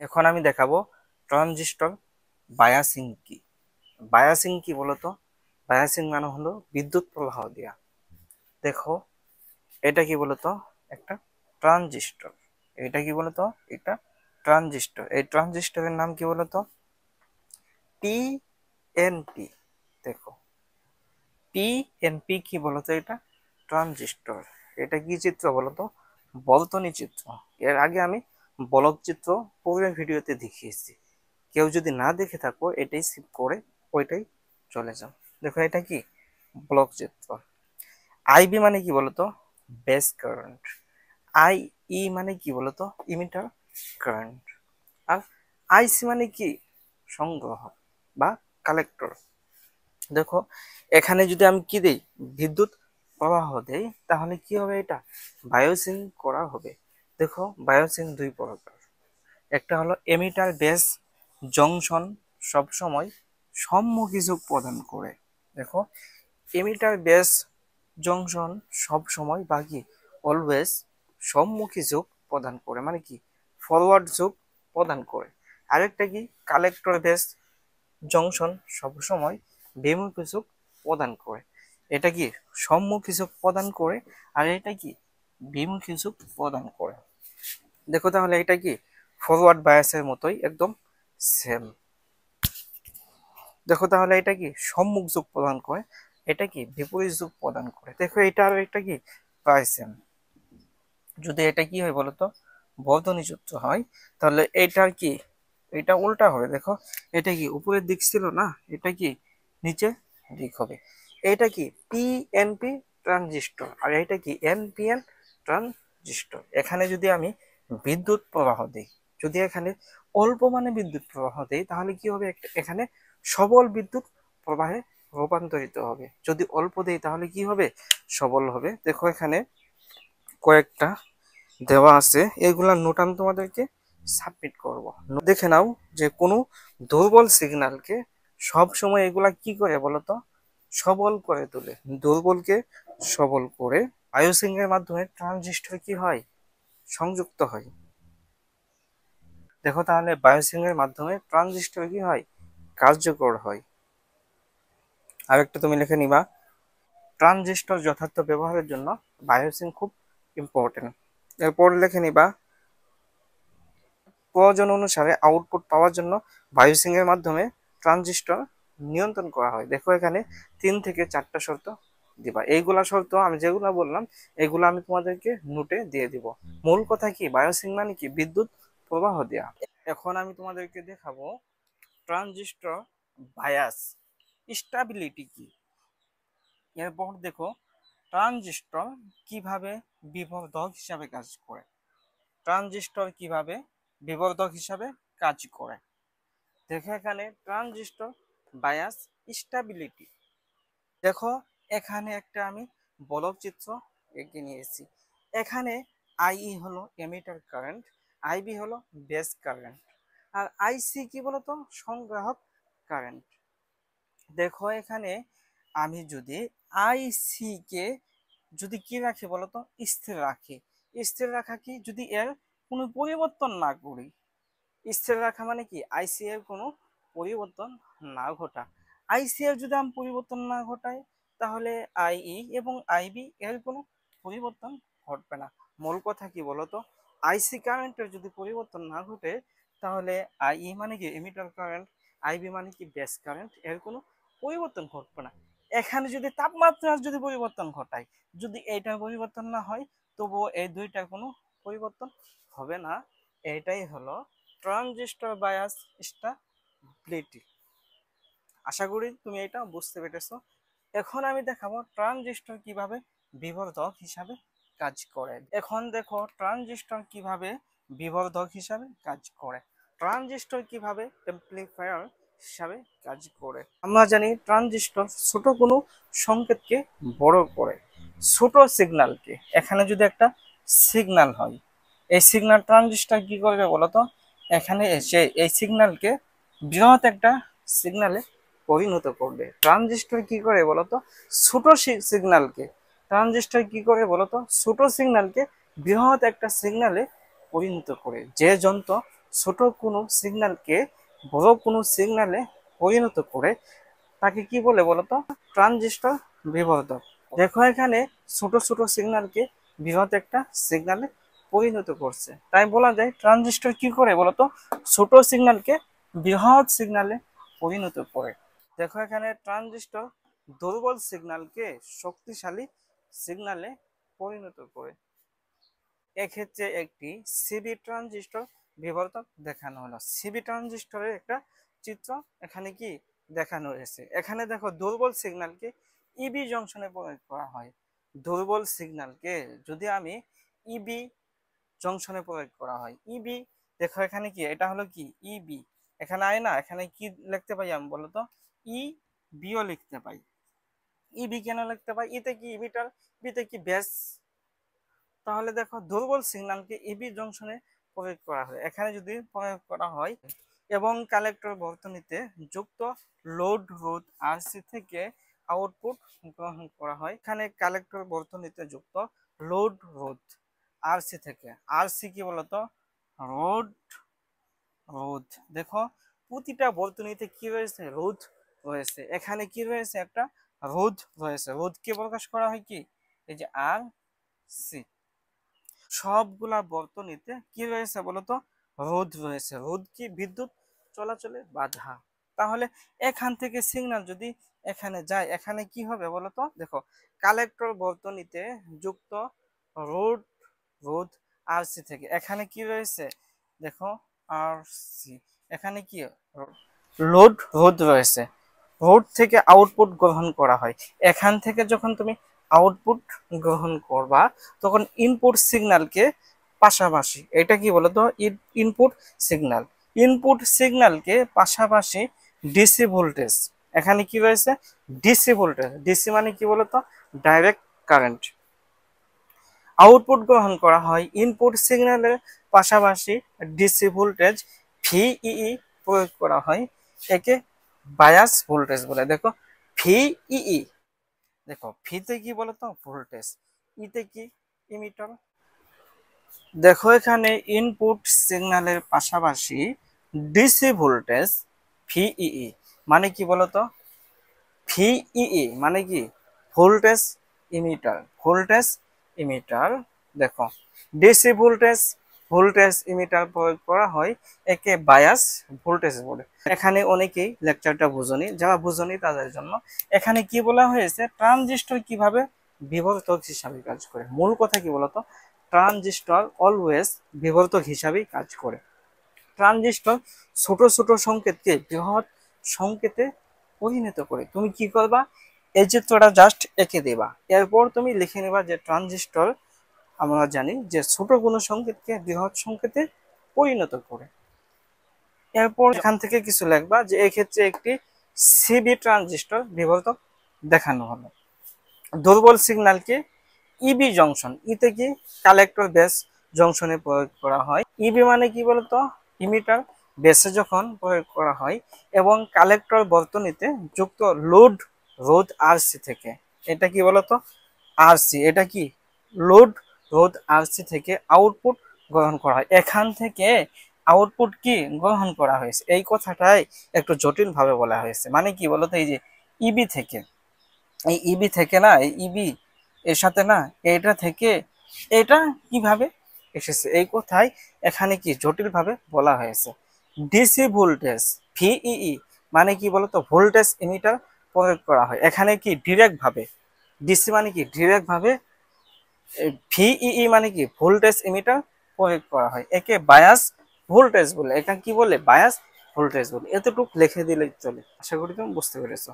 এখন আমি দেখাবো ট্রানজিস্টর বায়াসিং কি। বায়াসিং কি বলতো? বায়াসিং মানে হলো বিদ্যুৎ প্রবাহ দেয়া। দেখো, এটা কি বলতো? একটা ট্রানজিস্টর। এটা কি বলতো? এটা ট্রানজিস্টর। এই ট্রানজিস্টরের নাম কি বলতো? টিএনপি। দেখো, টিএনপি কি বলতো? এটা ট্রানজিস্টর। এটা কি চিত্র বলতো? বলতনি চিত্র। এর আগে আমি বলক চিত্র পূর্বের ভিডিওতে দেখিয়েছি। কেউ যদি না দেখে থাকো, এটাই স্কিপ করে ওইটাই চলে যাও। দেখো, এটা কি ব্লক চিত্র। আইবি মানে কি বলতো? Base current. আই ই মানে কি বলতো? Emitter current. আর আইসি মানে কি? সংগ্রহ বা কালেক্টর। দেখো, এখানে যদি আমি কি দেই, বিদ্যুৎ প্রবাহ দেই, তাহলে কি হবে? এটা বায়োসিং করা হবে। দেখো, বায়োসিং দুই প্রকার। একটা হলো এমিটার বেস জংশন সবসময় সম্মুখী ঝোঁক প্রদান করে। দেখো, এমিটার বেস জংশন সবসময় বা কি অলওয়েজ সম্মুখী ঝোঁক প্রদান করে, মানে কি ফরওয়ার্ড ঝোঁক প্রদান করে। আরেকটা কি কালেক্টর বেস জংশন সবসময় বিমুখী ঝোঁক প্রদান করে। এটা কি সম্মুখী ঝোঁক প্রদান করে, আর এটা কি বিমুখী ঝোঁক প্রদান করে। দেখো, তাহলে এটা কি ফরওয়ার্ড বায়াসের মতোই একদম সেম। দেখো, তাহলে এটা কি সম্মুখ ঝোঁক প্রদান করে, এটা কি বিপরীত ঝোঁক প্রদান করে। দেখো, এটা আর এটা কি প্রায় সেম। যদি এটা কি হয় বলতো? বর্ধনী সূত্র হয়, তাহলে এটার কি এটা উল্টা হবে। দেখো, এটা কি উপরের দিক ছিল না, এটা কি নিচে দিক হবে। এটা কি পিএনপি ট্রানজিস্টর, আর এটা কি এনপিএন ট্রানজিস্টর। এখানে যদি আমি বিদ্যুৎ প্রবাহ দিই, যদি এখানে অল্প মানে বিদ্যুৎ প্রবাহ দেই, তাহলে কি হবে? এখানে সবল বিদ্যুৎ প্রবাহে রূপান্তরিত হবে। যদি অল্প দেই, তাহলে কি হবে? সবল হবে। দেখো, এখানে কয়েকটা দেওয়া আছে, এগুলা নোট আমি তোমাদেরকে সাবমিট করব। দেখে নাও যে কোনো দুর্বল সিগন্যালকে সব সময় এগুলা কি করে বলতো? সবল করে তোলে। দুর্বলকে সবল করে বায়োসিং এর মাধ্যমে ট্রানজিস্টর কি হয়? সংযুক্ত হয়। দেখো, তাহলে বায়োসিং এর মাধ্যমে ট্রানজিস্টর কি হয়? কার্যকর হয়। আরেকটা তুমি লিখে নিবা, ট্রানজিস্টর যথার্থ ব্যবহারের জন্য বায়োসিং খুব ইম্পর্টেন্ট। এরপর লিখে নিবা, প্রয়োজন অনুসারে আউটপুট পাওয়ার জন্য বায়োসিং এর মাধ্যমে ট্রানজিস্টর নিয়ন্ত্রণ করা হয়। দেখো, এখানে 3 থেকে 4টা শর্ত দিবা। এইগুলা শর্ত আমি যেগুলা বললাম, এগুলো আমি তোমাদেরকে নোটে দিয়ে দিব। মূল কথা কি, বায়োসিং মানে কি বিদ্যুৎ প্রবাহ দেয়া। এখন আমি তোমাদেরকে দেখাবো ট্রানজিস্টর বায়াস স্টেবিলিটি কি। এরপর দেখো, ট্রানজিস্টর কিভাবে বিবর্ধক হিসাবে কাজ করে। ট্রানজিস্টর কিভাবে বিবর্ধক হিসাবে কাজ করে। দেখো, এখানে ট্রানজিস্টর বায়াস স্টেবিলিটি। দেখো, এখানে একটা আমি বলক চিত্র এঁকে নিয়েছি। এখানে আইই হলো এমিটার কারেন্ট, আইবি হলো বেস কারেন্ট, আর আইসি কি বলতো? সংগ্রাহক কারেন্ট। দেখো, এখানে আমি যদি আইসি কে যদি কি রাখি বলতো? স্থির রাখি। স্থির রাখা কি, যদি এর কোনো পরিবর্তন না করি। স্থির রাখা মানে কি আইসি এর কোনো পরিবর্তন না ঘটা। আইসি এর যদি আমি পরিবর্তন না ঘটাই, তাহলে আইই এবং আইবি এর কোনো পরিবর্তন ঘটবে না। মূল কথা কি বলতো? আইসি কারেন্টের যদি পরিবর্তন না ঘটে, তাহলে আইই মানে কি এমিটার কারেন্ট, আইবি মানে কি বেস কারেন্ট, এর কোনো পরিবর্তন ঘটবে না। এখানে যদি তাপমাত্রার যদি পরিবর্তন ঘটায়, যদি এইটার পরিবর্তন না হয়, তবুও এই দুইটার কোনো পরিবর্তন হবে না। এটাই হলো ট্রানজিস্টর বায়াস স্টেবিলিটি। আশা করি তুমি এটা বুঝতে পেরেছো। এখন আমি দেখাবো ট্রানজিস্টর কিভাবে বিবর্ধক হিসাবে কাজ করে। এখন দেখো, ট্রানজিস্টর কিভাবে বিবর্ধক হিসাবে কাজ করে, ট্রানজিস্টর কিভাবে অ্যাম্প্লিফায়ার হিসাবে কাজ করে। আমরা জানি ট্রানজিস্টর ছোট কোনো সংকেতকে বড় করে, ছোট সিগন্যালকে। এখানে যদি একটা সিগন্যাল হয়, এই সিগন্যাল ট্রানজিস্টর কি করবে বলতো? এখানে এসে এই সিগন্যালকে বৃহৎ একটা সিগন্যালে পরিণত করবে। ট্রানজিস্টর কি করে বলতো? ছোট সিগন্যালকে ট্রানজিস্টর কি করে বলতো? ছোট সিগন্যালকে বৃহৎ একটা সিগন্যালে পরিণত করে। যে যন্ত্র ছোট কোনো সিগন্যালকে বড় কোনো সিগন্যালে পরিণত করে তাকে কি বলে বলতো? ট্রানজিস্টর বিবর্ধক। দেখো এখানে ছোট ছোট সিগন্যালকে বৃহৎ একটা সিগন্যালে পরিণত করছে, তাই বলা যায় ট্রানজিস্টর কি করে বলতো? ছোট সিগন্যালকে বৃহৎ সিগন্যালে পরিণত করে। দেখো এখানে ট্রানজিস্টর দুর্বল সিগন্যালকে শক্তিশালী সিগন্যালে পরিণত করে। এক্ষেত্রে একটি সিবি ট্রানজিস্টর বিবর্ধক দেখানো হলো। সিবি ট্রানজিস্টরের একটা চিত্র এখানে কি দেখানো হয়েছে। এখানে দেখো দুর্বল সিগন্যালকে ইবি জংশনে প্রয়োগ করা হয়। দুর্বল সিগন্যালকে যদি আমি ইবি জংশনে প্রয়োগ করা হয়, ইবি দেখো এখানে কি, এটা হলো কি ইবি, এখানে আয় না, এখানে কি লিখতে পাই আমি বলতো? ই বিও লিখতে পাই। ইবি কেন লিখতে পাই? ইতে কি ইমিটার, বিতে কি বেস। তাহলে দেখো দুর্বল সিগন্যালকে ইবি জংশনে প্রয়োগ করা হয়। এখানে যদি প্রয়োগ করা হয় এবং কালেক্টর বর্তনীতে যুক্ত লোড রোধ আরসি থেকে আউটপুট গ্রহণ করা হয়। এখানে কালেক্টর বর্তনীতে যুক্ত লোড রোধ আরসি থেকে, আরসি কি বলতো? রোধ। রোধ দেখো প্রতিটা বর্তনীতে কি রয়েছে? রোধ রয়েছে। এখানে কি রয়েছে? একটা রোধ রয়েছে। রোধকে প্রকাশ করা হয় কি, এই যে আর সি। সবগুলা বর্তনীতে কি রয়েছে বলতো? রোধ রয়েছে। রোধ কি? বিদ্যুৎ চলাচলে বাধা। তাহলে এখান থেকে সিগন্যাল যদি এখানে যায়, এখানে কি হবে বলতো? দেখো কালেক্টর বর্তনীতে যুক্ত রোধ রোধ আরসি থেকে এখানে কি রয়েছে? দেখো আরসি, এখানে কি লোড রোধ রয়েছে। রোধ থেকে আউটপুট গ্রহণ করা হয়। এখান থেকে যখন তুমি আউটপুট গ্রহণ করবা তখন ইনপুট সিগন্যালকে পাশাপাশি, এটা কি বলতো? ইনপুট সিগন্যাল, ইনপুট সিগন্যালকে পাশাপাশি ডিসি ভোল্টেজ, এখানে কি রয়েছে? DC voltage. ডিসি মানে কি বলতো? Direct current. আউটপুট গ্রহণ করা হয় ইনপুট সিগন্যালের পাশাপাশি ডিসি ভোল্টেজ ভিইই প্রয়োগ করা হয়। একে বায়াস ভোল্টেজ বলে। দেখো ভিইই, দেখো ভিতে কি বলতো? ভোল্টেজ, ইতে কি? ইমিটার। দেখো এখানে ইনপুট সিগন্যালের পাশাপাশি ডিসি ভোল্টেজ ভিইই মানে কি বলতো? ভিইই মানে কি? Voltage emitter, voltage emitter. দেখো ডিসি ভোল্টেজ ভোল্টেজ ইমিটার প্রয়োগ করা হয়, একে বায়াস ভোল্টেজ বলে। এখানে অনেকেই লেকচারটা বুঝনি, যারা বুঝনি তাদের জন্য এখানে কি বলা হয়েছে? ট্রানজিস্টর কিভাবে বিবর্ধক হিসাবে কাজ করে। মূল কথা কি বলতো? ট্রানজিস্টর অলওয়েজ বিবর্ধক হিসাবেই কাজ করে। ট্রানজিস্টর ছোট ছোট সংকেতকে বৃহৎ সংকেতে পরিণত করে। তুমি কি করবা? এই চিত্রটা জাস্ট এঁকে দেবা, এরপর তুমি লিখে নেবা যে ট্রানজিস্টর আমরা জানি যে ছোট কোনো সংকেতকে বৃহৎ সংকেতে পরিণত করে। এরপর এখান থেকে কিছু লিখবা যে এক্ষেত্রে একটি সিবি ট্রানজিস্টর বিবর্ধক দেখানো হলো। দুর্বল সিগন্যালকে ইবি জংশন, ইতে কি কালেক্টর বেস জংশনে প্রয়োগ করা হয়। ইবি মানে কি বলতো? ইমিটার। বেসে যখন প্রয়োগ করা হয় এবং কালেক্টর বর্তনীতে যুক্ত লোড রোধ আরসি থেকে, এটা কি বলতো? আরসি, এটা কি লোড রোধ আরসি থেকে আউটপুট গ্রহণ করা হয়। এখান থেকে আউটপুট কি গ্রহণ করা হয়েছে, এই কথাটাই একটু জটিল ভাবে বলা হয়েছে। মানে কি বলতো? এই যে ইবি থেকে, এই ইবি থেকে না, এই ইবি এর সাথে না এটা থেকে এটা কিভাবে এসেছে, এই কথাই এখানে কি জটিল ভাবে বলা হয়েছে। ডিসি ভোল্টেজ ভিইই মানে কি বলতো? ভোল্টেজ ইমিটার প্রয়োগ করা হয়। এখানে কি ডিরেক্ট ভাবে, ডিসি মানে কি ডিরেক্ট ভাবে, ভিইই মানে কি ভোল্টেজ ইমিটার প্রয়োগ করা হয়। একে বায়াস ভোল্টেজ বলে। এটা কি বলে? বায়াস ভোল্টেজ বলে। এতটুকু লিখে দিলে চলে। আশা করি তুমি বুঝতে পেরেছো।